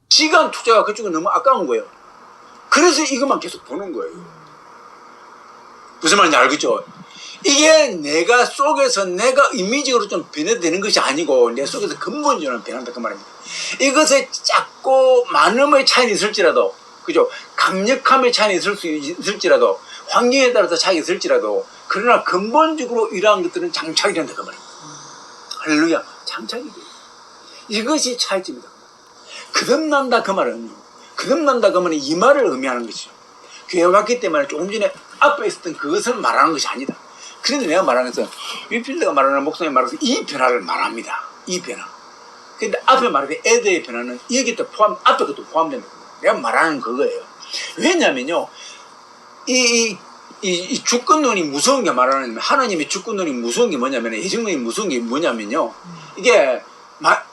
시간 투자가 그쪽은 너무 아까운 거예요. 그래서 이것만 계속 보는 거예요. 무슨 말인지 알겠죠? 이게 내가 속에서 내가 임의적으로 좀 변해되는 것이 아니고 내 속에서 근본적으로 변한다 그 말입니다. 이것에 작고 많음의 차이는 있을지라도, 그죠? 강력함의 차이는 있을지라도, 환경에 따라서 차이가 있을지라도, 그러나 근본적으로 이러한 것들은 장착이 된다 그 말입니다. 할렐루야, 장착이 돼요. 이것이 차이점이다. 거듭난다 그 말은, 거듭난다 그 말은 이 말을 의미하는 것이죠. 교회 왔기 때문에 조금 전에 앞에 있었던 그것을 말하는 것이 아니다. 그런데 내가 말하는 것은 윌필드가 말하는, 목사님이 말하는 이 변화를 말합니다. 이 변화. 근데 앞에 말하는 에드의 변화는 여기 또 앞에 것도 포함된다. 내가 말하는 그거예요. 왜냐면요, 이 주권론이 무서운 게 말하는, 하나님의 주권론이 무서운 게 뭐냐면, 애정론이 무서운 게 뭐냐면요, 이게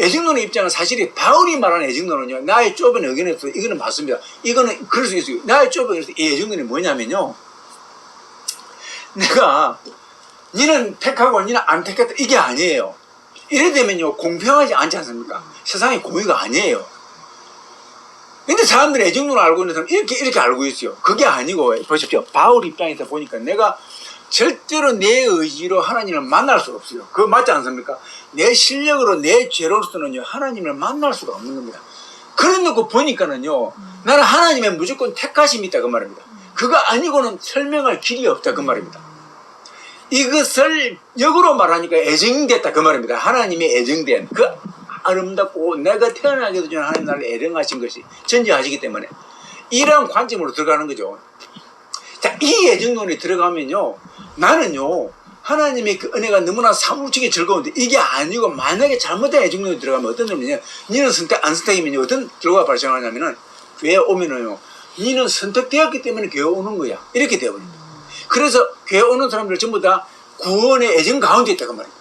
애정론의 입장은 사실이 바울이 말하는 애정론은요, 나의 좁은 의견에서 이거는 맞습니다. 이거는 그럴 수 있어요. 나의 좁은 의견에서 이 애정론이 뭐냐면요, 내가 니는 택하고 니는 안 택했다 이게 아니에요. 이래 되면요 공평하지 않지 않습니까? 세상에 공의가 아니에요. 근데 사람들이 애정론을 알고 있는 사람 이렇게 알고 있어요. 그게 아니고 보십시오. 바울 입장에서 보니까 내가 절대로 내 의지로 하나님을 만날 수가 없어요. 그거 맞지 않습니까? 내 실력으로 내 죄로서는요 하나님을 만날 수가 없는 겁니다. 그런 놓고 보니까는요 나는 하나님의 무조건 택하심이 있다 그 말입니다. 그거 아니고는 설명할 길이 없다 그 말입니다. 이것을 역으로 말하니까 애정됐다 그 말입니다. 하나님의 애정된 그 아름답고 내가 태어나기도 전에 하나님 나를 애정하신 것이 전제하시기 때문에 이러한 관점으로 들어가는 거죠. 자, 이 애정론이 들어가면요 나는요 하나님의 그 은혜가 너무나 사무치게 즐거운데 이게 아니고 만약에 잘못된 애정론이 들어가면 어떤 점이냐, 니는 선택 안 선택이면요 어떤 결과가 발생하냐면은 교회에 오면은요 니는 선택되었기 때문에 교회 오는 거야 이렇게 되어버립니다. 그래서 교회 오는 사람들 전부 다 구원의 애정 가운데 있다고 말이에요.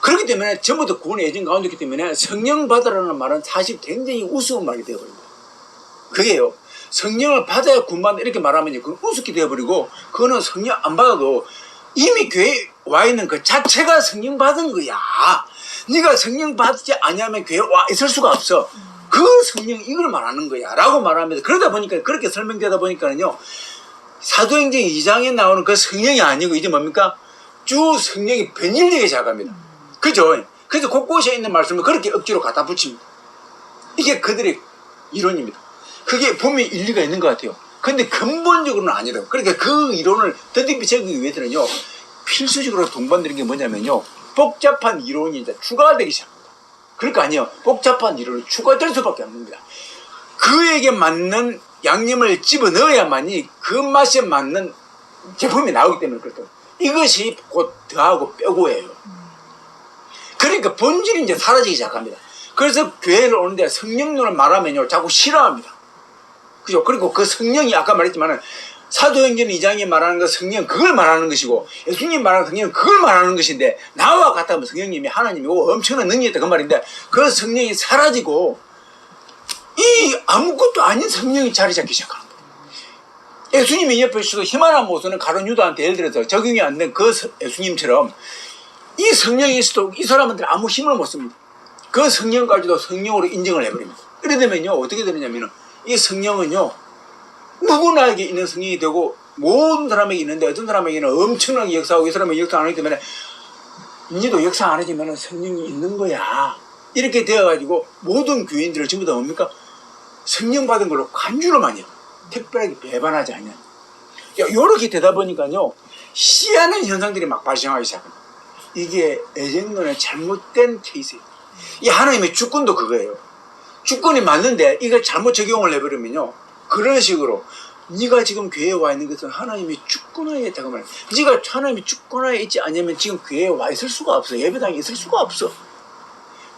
그렇기 때문에 전부 다 구원의 애정 가운데 있기 때문에 성령 받으라는 말은 사실 굉장히 우스운 말이 되어버립니다. 그게요 성령을 받아야 구원받는다 이렇게 말하면 그건 우습게 되어버리고, 그거는 성령 안 받아도 이미 교회에 와 있는 그 자체가 성령 받은 거야. 네가 성령 받지 않으면 교회에 와 있을 수가 없어. 그 성령 이걸 말하는 거야 라고 말하면서, 그러다 보니까 그렇게 설명되다 보니까는요 사도행전 2장에 나오는 그 성령이 아니고 이제 뭡니까? 주 성령이 변질되기 시작합니다. 그죠? 그래서 곳곳에 있는 말씀을 그렇게 억지로 갖다 붙입니다. 이게 그들의 이론입니다. 그게 보면 일리가 있는 것 같아요. 근데 근본적으로는 아니라고. 그러니까 그 이론을 더듬이치기 위해서는요 필수적으로 동반되는 게 뭐냐면요 복잡한 이론이 이제 추가되기 시작합니다. 그러니까 아니요 복잡한 이론이 추가될 수밖에 없습니다. 그에게 맞는 양념을 집어넣어야만이 그 맛에 맞는 제품이 나오기 때문에 그렇다. 이것이 곧 더하고 빼고예요. 그러니까 본질이 이제 사라지기 시작합니다. 그래서 교회를 오는데 성령론을 말하면요 자꾸 싫어합니다. 그죠? 그리고 그 성령이 아까 말했지만은 사도행전 2장에 말하는 그 성령 그걸 말하는 것이고, 예수님 말하는 성령은 그걸 말하는 것인데, 나와 같다면 성령님이 하나님이고 엄청난 능력이 있다 그 말인데, 그 성령이 사라지고 이 아무것도 아닌 성령이 자리 잡기 시작하는 거예요. 예수님이 옆에 있어도 희만한 모습은 가룟 유다한테 예를 들어서 적용이 안 된 그 예수님처럼 이 성령이 있어도 이 사람한테 아무 힘을 못 씁니다. 그 성령까지도 성령으로 인정을 해버립니다. 이래 되면요 어떻게 되느냐면은 이 성령은요 누구나에게 있는 성령이 되고 모든 사람에게 있는데, 어떤 사람에게는 엄청나게 역사하고 이 사람은 역사 안 하기 때문에 니도 역사 안 하지만 성령이 있는 거야 이렇게 되어가지고 모든 교인들을 전부 다 뭡니까? 성령 받은 걸로 간주를 많이 해요. 특별하게 배반하지 않냐. 요렇게 되다 보니까요 희한한 현상들이 막 발생하기 시작합니다. 이게 애정론의 잘못된 케이스예요. 이 하나님의 주권도 그거예요. 주권이 맞는데 이걸 잘못 적용을 해버리면요 그런 식으로 네가 지금 교회에 와 있는 것은 하나님의 주권하에 있다고 말해요. 네가 하나님의 주권하에 있지 않으면 지금 교회에 와 있을 수가 없어. 예배당에 있을 수가 없어.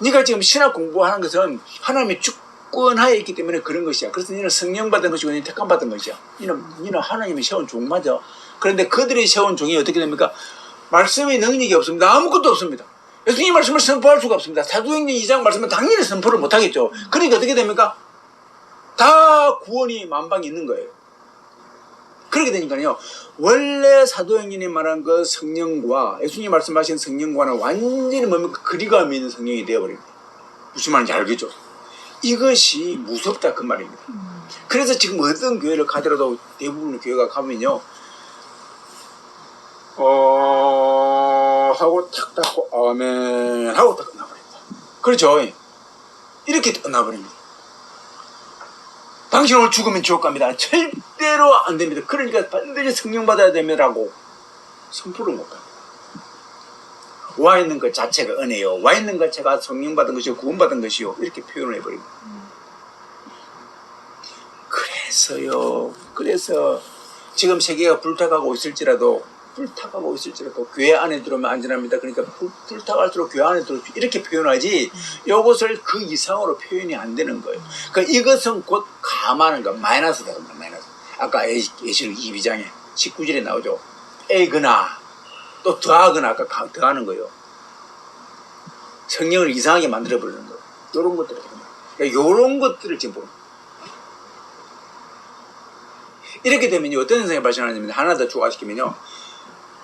네가 지금 신학 공부하는 것은 하나님의 주권하에 있기 때문에 그런 것이야. 그래서 너는 성령 받은 것이고 너는 택함 받은 것이야. 너는 하나님이 세운 종 맞아. 그런데 그들이 세운 종이 어떻게 됩니까? 말씀의 능력이 없습니다. 아무것도 없습니다. 예수님 말씀을 선포할 수가 없습니다. 사도행전 2장 말씀은 당연히 선포를 못하겠죠. 그러니까 어떻게 됩니까? 다 구원이 만방에 있는 거예요. 그렇게 되니까요 원래 사도행전이 말한 그 성령과 예수님 말씀하신 성령과는 완전히 뭡니까? 거리감이 있는 성령이 되어버립니다. 무슨 말인지 알겠죠? 이것이 무섭다 그 말입니다. 그래서 지금 어떤 교회를 가더라도 대부분의 교회가 가면요, 하고 탁 닫고 아멘 하고 딱 끝나버립니다. 그렇죠? 이렇게 끝나버립니다. 당신 오늘 죽으면 지옥 갑니다. 절대로 안 됩니다. 그러니까 반드시 성령 받아야 됩니다라고 선포를 못 합니다. 와 있는 것 자체가 은혜요, 와 있는 것 자체가 성령 받은 것이요, 구원받은 것이요, 이렇게 표현을 해버립니다. 그래서 지금 세계가 불타가고 있을지라도 교회 안에 들어오면 안전합니다. 그러니까 불타갈수록 교회 안에 들어오면 이렇게 표현하지, 이것을 그 이상으로 표현이 안 되는 거예요. 그러니까 이것은 곧 감하는 거, 마이너스다. 마이너스. 아까 예시를 2장에 19절에 나오죠. 빼거나 또 더하거나, 아까 더하는 거예요. 성령을 이상하게 만들어버리는 거예요. 이런 것들을. 그러니까 이런 것들을 지금 보는 거예요. 이렇게 되면 어떤 현상이 발생하냐면, 하나 더 추가시키면요,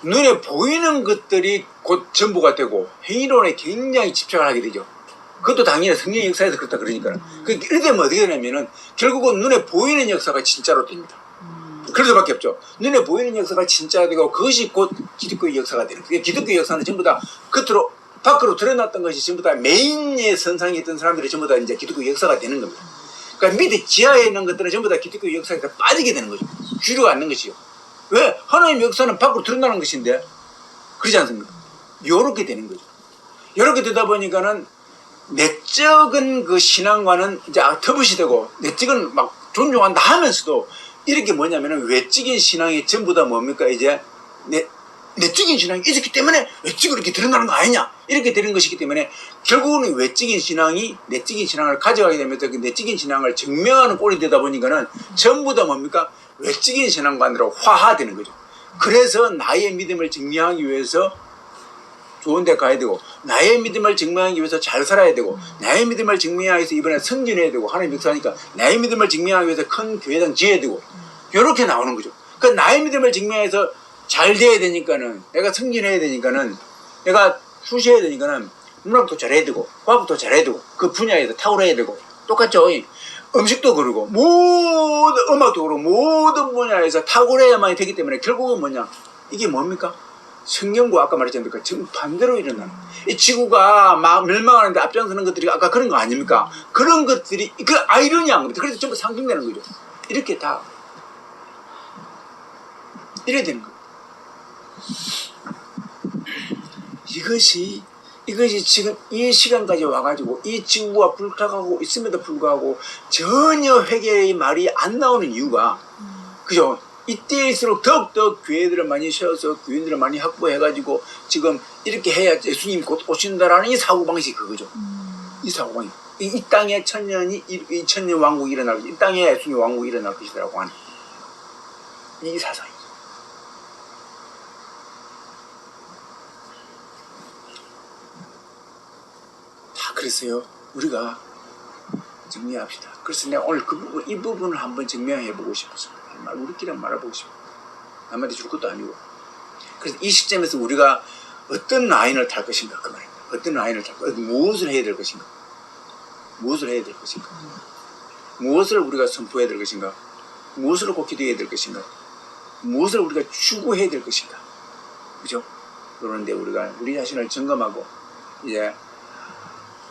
눈에 보이는 것들이 곧 전부가 되고 행위론에 굉장히 집착을 하게 되죠. 그것도 당연히 성령의 역사에서 그렇다 그러니까. 이렇게 되면 어떻게 되냐면은 결국은 눈에 보이는 역사가 진짜로 됩니다. 그럴 수밖에 없죠. 눈에 보이는 역사가 진짜가 되고 그것이 곧 기독교의 역사가 되는 거예요. 기독교의 역사는 전부 다 겉으로 밖으로 드러났던 것이 전부 다 메인의 선상에 있던 사람들이 전부 다 이제 기독교의 역사가 되는 겁니다. 그러니까 밑에 지하에 있는 것들은 전부 다 기독교의 역사에 빠지게 되는 거죠. 주류가 않는 것이요. 왜? 하나님의 역사는 밖으로 드러나는 것인데, 그렇지 않습니까? 요렇게 되는 거죠. 요렇게 되다 보니까는 내적은 그 신앙과는 이제 터부시 되고, 내적은 막 존중한다 하면서도, 이렇게 뭐냐면은 외적인 신앙이 전부 다 뭡니까? 이제 내적인 신앙이 있었기 때문에 외적으로 이렇게 드러나는 거 아니냐? 이렇게 되는 것이기 때문에 결국은 외적인 신앙이 내적인 신앙을 가져가게 되면서 그 내적인 신앙을 증명하는 꼴이 되다 보니까는 전부 다 뭡니까? 외적인 신앙관으로 화하되는 거죠. 그래서 나의 믿음을 증명하기 위해서 좋은 데 가야 되고, 나의 믿음을 증명하기 위해서 잘 살아야 되고, 나의 믿음을 증명하기 위해서 이번에 승진해야 되고, 하나님 역사니까 나의 믿음을 증명하기 위해서 큰 교회당 지어야 되고, 이렇게 나오는 거죠. 그 나의 믿음을 증명해서 잘 돼야 되니까는, 내가 승진해야 되니까는, 내가 수시해야 되니까는 문학도 잘해야 되고, 과학도 잘해야 되고, 그 분야에서 탁월해야 되고, 똑같죠. 음식도 그러고, 모든 음악도 그러고, 모든 분야에서 탁월해야만 되기 때문에 결국은 뭐냐? 이게 뭡니까? 성경과 아까 말했잖아요. 지금 반대로 일어나는. 이 지구가 막 멸망하는데 앞장서는 것들이 아까 그런 거 아닙니까? 그런 것들이, 그 아이러니한 겁니다. 그래서 전부 상징되는 거죠. 이렇게 다, 이래야 되는 거예요. 이것이 지금 이 시간까지 와가지고 이 지구가 불타가고 있음에도 불구하고 전혀 회개의 말이 안 나오는 이유가, 그죠? 이때일수록 더욱더 교회들을 많이 세워서 교인들을 많이 확보해가지고 지금 이렇게 해야 예수님 곧 오신다라는 이 사고방식이 그거죠. 이 사고방식. 이 땅에 이 천년 왕국이 일어날 것이다. 이 땅에 예수님 왕국이 일어날 것이라고 하는 이 사상이죠. 다 그랬어요. 우리가 정리합시다. 그래서 내가 오늘 이 부분을 한번 증명해보고 싶었어요. 우리끼리 말해보고 싶어요. 남한테 줄 것도 아니고. 그래서 이 시점에서 우리가 어떤 라인을 탈 것인가, 그 말입니다. 어떤 라인을 탈 것인가, 무엇을 해야 될 것인가, 무엇을 해야 될 것인가, 무엇을 우리가 선포해야 될 것인가, 무엇을 꼭 기도해야 될 것인가, 무엇을 우리가 추구해야 될 것인가, 그죠? 그런데 우리가 우리 자신을 점검하고 이제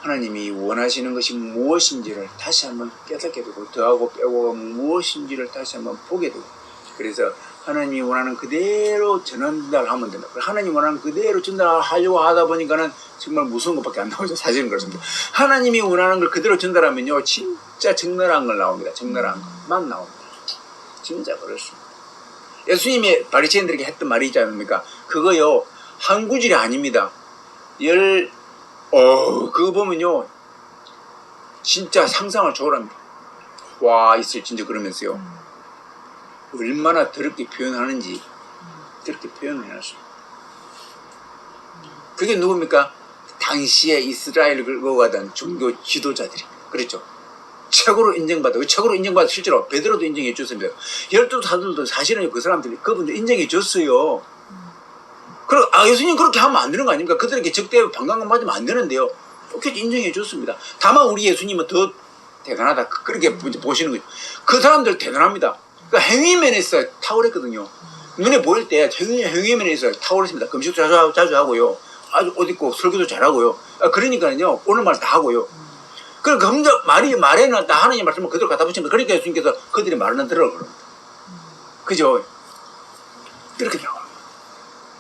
하나님이 원하시는 것이 무엇인지를 다시 한번 깨닫게 되고, 더하고 빼고 무엇인지를 다시 한번 보게 되고, 그래서 하나님이 원하는 그대로 전달을 하면 된다. 하나님 원하는 그대로 전달하려고 하다 보니까는 정말 무서운 것밖에 안 나오죠. 사실은 그렇습니다. 하나님이 원하는 걸 그대로 전달하면요, 진짜 적나라한 걸 나옵니다. 적나라한 것만 나옵니다. 진짜 그렇습니다. 예수님이 바리새인들에게 했던 말이 있지 않습니까? 그거요, 한 구절이 아닙니다. 그거 보면요, 진짜 상상을 초월합니다. 와, 있을 진짜 그러면서요, 얼마나 더럽게 표현하는지, 더럽게 표현을 해놨어요. 그게 누굽니까? 당시에 이스라엘을 끌고 가던 종교 지도자들이. 그랬죠. 최고로 인정받아. 최고로 인정받아. 실제로 베드로도 인정해 줬습니다. 12사도들도 사실은 그 사람들이, 그분들 인정해 줬어요. 그리고 예수님 그렇게 하면 안 되는 거 아닙니까? 그들에게 적대 방광만 맞으면 안 되는데요. 똑같이 인정해 줬습니다. 다만 우리 예수님은 더 대단하다. 그렇게 보시는 거죠. 그 사람들 대단합니다. 그러니까 행위면에서 탁월했거든요. 눈에 보일 때 행위면에서 탁월했습니다. 금식도 자주 하고요. 아주 옷 입고 설교도 잘하고요. 그러니까요, 오늘 말 다 하고요. 그러니까 혼자 말에는 다 하느님 말씀을 그대로 갖다 붙입니다. 그러니까 예수님께서 그들이 말은 들으라고 그럽니다. 그죠? 이렇게 나와요.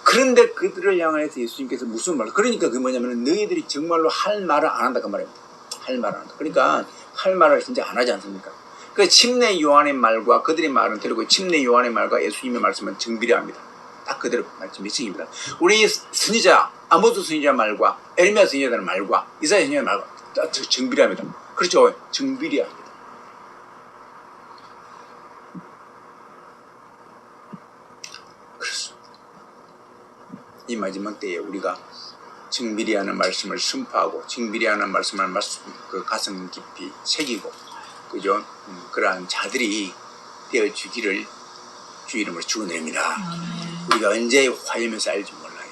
그런데 그들을 향해서 예수님께서 무슨 말, 그러니까 그 뭐냐면 너희들이 정말로 할 말을 안 한다 그 말입니다. 할 말을 안 한다. 그러니까 할 말을 진짜 안 하지 않습니까? 그 침례 요한의 말과 그들의 말은 들고 침례 요한의 말과 예수님의 말씀은 정비례합니다. 딱 그대로 말씀 미칭입니다. 우리 선지자 아모스 선지자 말과 에르미야 선지자의 말과 이사야 선지자의 말과 정비례합니다. 그렇죠? 정비례합니다. 그렇습니다. 이 마지막 때에 우리가 정비례하는 말씀을 선포하고 정비례하는 말씀을 그 가슴 깊이 새기고 그죠? 그러한 자들이 되어주기를 주 이름으로 축원드립니다. 우리가 언제 화염에 쌓일지 몰라요.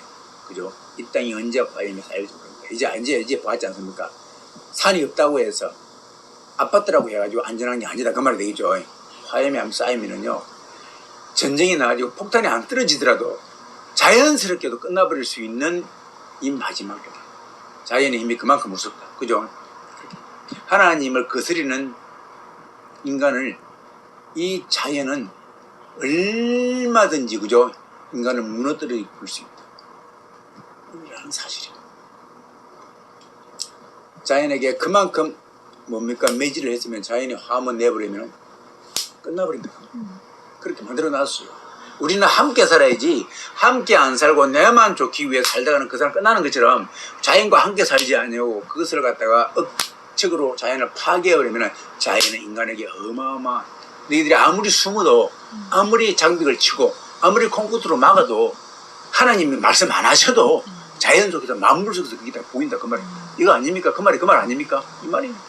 그죠? 이 땅이 언제 화염에 쌓일지 모릅니다. 이제 보았지 않습니까? 산이 없다고 해서 아파트라고 해가지고 안전한 게 아니다 그 말이 되겠죠. 화염이 한번 쌓이면은요, 전쟁이 나가지고 폭탄이 안 떨어지더라도 자연스럽게도 끝나버릴 수 있는 이 마지막 때. 자연의 힘이 그만큼 무섭다. 그죠? 하나님을 거스리는 인간을 이 자연은 얼마든지 그죠? 인간을 무너뜨려 볼 수 있다. 이라는 사실이에요. 자연에게 그만큼 뭡니까? 매질을 했으면 자연이 화만 내버리면 끝나버린다. 그렇게 만들어 놨어요. 우리는 함께 살아야지 함께 안 살고 내만 좋기 위해 살다가는 그 사람 끝나는 것처럼 자연과 함께 살지 않냐고 그것을 갖다가 억측으로 자연을 파괴해버리면 자연은 인간에게 어마어마한 너희들이 아무리 숨어도 아무리 장벽을 치고 아무리 콘크리트로 막아도 하나님이 말씀 안 하셔도 자연 속에서 만물 속에서 그게 다 보인다 그 말이에요. 이거 아닙니까? 그 말이 그 말 아닙니까? 이 말입니다.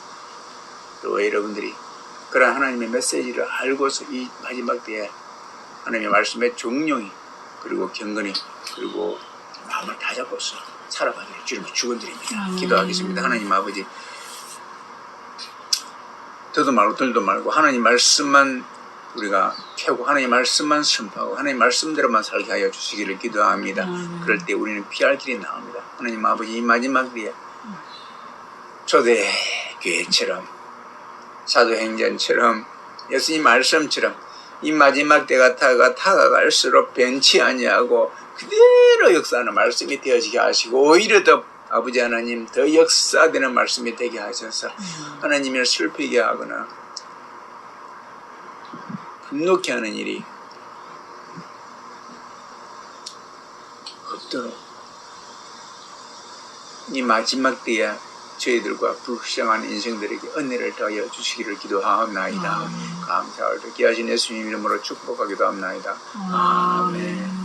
또 여러분들이 그런 하나님의 메시지를 알고서 이 마지막 때에 하나님의 말씀의 종용이 그리고 경건이 그리고 마음을 다 잡고서 살아가기를 주님을 축원드립니다. 기도하겠습니다. 하나님 아버지, 더도 말고 덜도 말고 하나님 말씀만 우리가 펴고 하나님 말씀만 선포하고 하나님 말씀대로만 살게 하여 주시기를 기도합니다. 그럴 때 우리는 피할 길이 나옵니다. 하나님 아버지, 이 마지막 뒤에 초대 교회처럼 사도행전처럼 예수님 말씀처럼 이 마지막 때가 다가갈수록 변치 아니하고 그대로 역사하는 말씀이 되어지게 하시고 오히려 더 아버지 하나님 더 역사되는 말씀이 되게 하셔서 하나님을 슬프게 하거나 분노케 하는 일이 없도록 이 마지막 때에 저희들과 불쌍한 인생들에게 은혜를 더하여 주시기를 기도하옵나이다. 감사를 듣게 하신 예수님 이름으로 축복하기도 합나이다. 아멘.